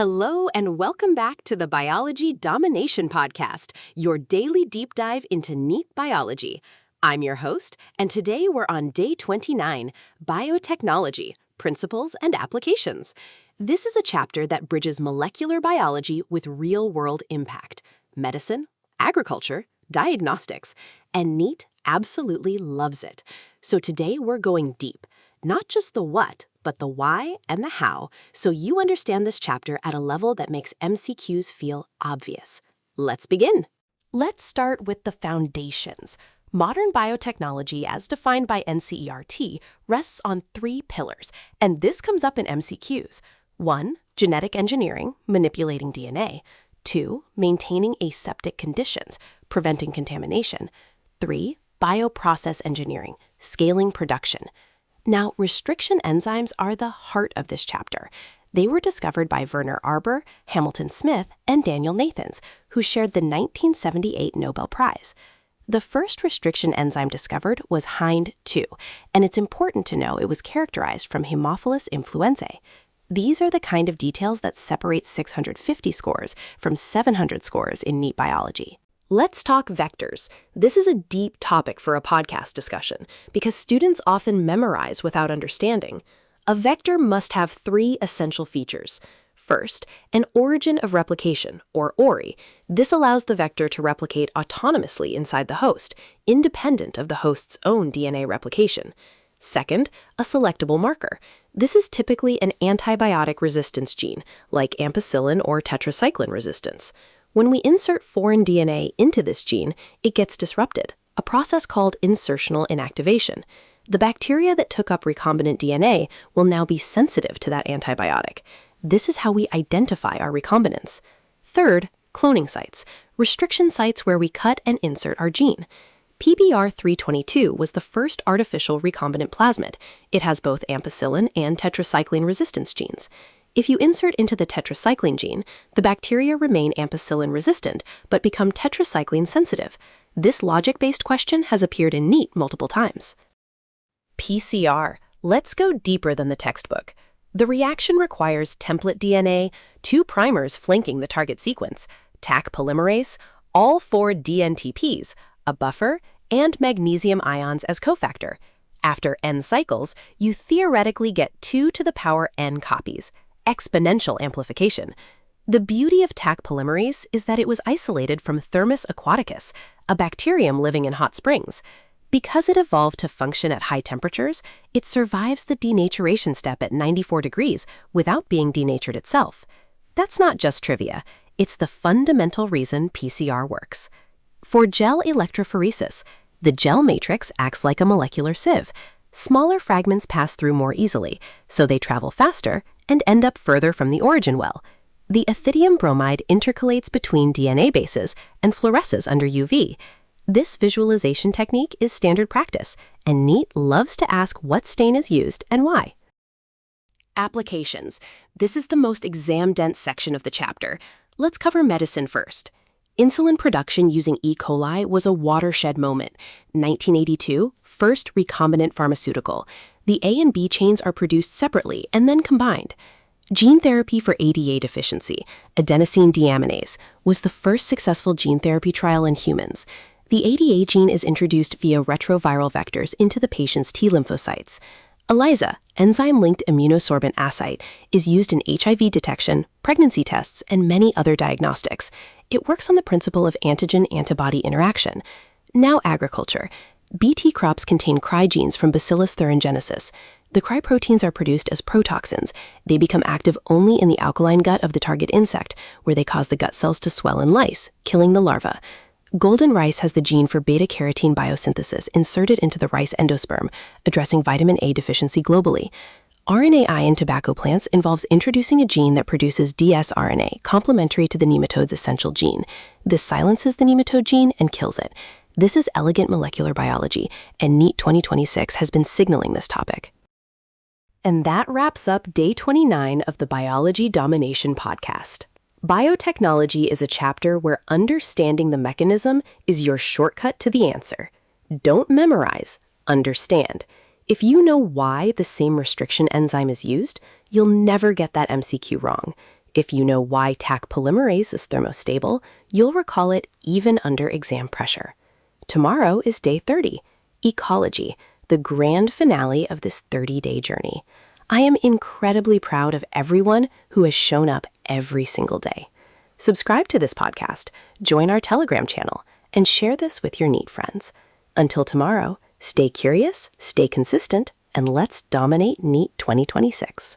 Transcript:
Hello and welcome back to the Biology Domination Podcast, your daily deep dive into NEET Biology. I'm your host, and today we're on day 29, Biotechnology, Principles and Applications. This is a chapter that bridges molecular biology with real-world impact, medicine, agriculture, diagnostics, and NEET absolutely loves it. So today we're going deep, not just the what, but the why and the how, so you understand this chapter at a level that makes MCQs feel obvious. Let's begin. Let's start with the foundations. Modern biotechnology, as defined by NCERT, rests on 3 pillars, and this comes up in MCQs. 1. Genetic engineering, manipulating DNA. 2. Maintaining aseptic conditions, preventing contamination. 3. Bioprocess engineering, scaling production. Now, restriction enzymes are the heart of this chapter. They were discovered by Werner Arber, Hamilton Smith, and Daniel Nathans, who shared the 1978 Nobel Prize. The first restriction enzyme discovered was HIND-2, and it's important to know it was characterized from Haemophilus influenzae. These are the kind of details that separate 650 scores from 700 scores in NEET Biology. Let's talk vectors. This is a deep topic for a podcast discussion because students often memorize without understanding. A vector must have 3 essential features. First, an origin of replication, or ORI. This allows the vector to replicate autonomously inside the host, independent of the host's own DNA replication. Second, a selectable marker. This is typically an antibiotic resistance gene, like ampicillin or tetracycline resistance. When we insert foreign DNA into this gene, it gets disrupted, a process called insertional inactivation. The bacteria that took up recombinant DNA will now be sensitive to that antibiotic. This is how we identify our recombinants. Third, cloning sites, restriction sites where we cut and insert our gene. PBR322 was the first artificial recombinant plasmid. It has both ampicillin and tetracycline resistance genes. If you insert into the tetracycline gene, the bacteria remain ampicillin resistant but become tetracycline sensitive. This logic-based question has appeared in NEET multiple times. PCR. Let's go deeper than the textbook. The reaction requires template DNA, 2 primers flanking the target sequence, Taq polymerase, all 4 DNTPs, a buffer, and magnesium ions as cofactor. After n cycles, you theoretically get 2 to the power n copies. Exponential amplification. The beauty of Taq polymerase is that it was isolated from Thermus aquaticus, a bacterium living in hot springs. Because it evolved to function at high temperatures, it survives the denaturation step at 94 degrees without being denatured itself. That's not just trivia. It's the fundamental reason PCR works. For gel electrophoresis, the gel matrix acts like a molecular sieve. Smaller fragments pass through more easily, so they travel faster and end up further from the origin well. The ethidium bromide intercalates between DNA bases and fluoresces under UV. This visualization technique is standard practice, and NEET loves to ask what stain is used and why. Applications. This is the most exam-dense section of the chapter. Let's cover medicine first. Insulin production using E. coli was a watershed moment. 1982, first recombinant pharmaceutical. The A and B chains are produced separately and then combined. Gene therapy for ADA deficiency, adenosine deaminase, was the first successful gene therapy trial in humans. The ADA gene is introduced via retroviral vectors into the patient's T lymphocytes. ELISA, enzyme-linked immunosorbent assay, is used in HIV detection, pregnancy tests, and many other diagnostics. It works on the principle of antigen-antibody interaction. Now agriculture. BT crops contain cry genes from Bacillus thuringiensis. The cry proteins are produced as protoxins. They become active only in the alkaline gut of the target insect, where they cause the gut cells to swell in lice, killing the larva. Golden rice has the gene for beta-carotene biosynthesis inserted into the rice endosperm, addressing vitamin A deficiency globally. RNAi in tobacco plants involves introducing a gene that produces dsRNA, complementary to the nematode's essential gene. This silences the nematode gene and kills it. This is elegant molecular biology, and NEET 2026 has been signaling this topic. And that wraps up day 29 of the Biology Domination Podcast. Biotechnology is a chapter where understanding the mechanism is your shortcut to the answer. Don't memorize, understand. If you know why the same restriction enzyme is used, you'll never get that MCQ wrong. If you know why Taq polymerase is thermostable, you'll recall it even under exam pressure. Tomorrow is day 30, Ecology, the grand finale of this 30-day journey. I am incredibly proud of everyone who has shown up every single day. Subscribe to this podcast, join our Telegram channel, and share this with your NEET friends. Until tomorrow, stay curious, stay consistent, and let's dominate NEET 2026.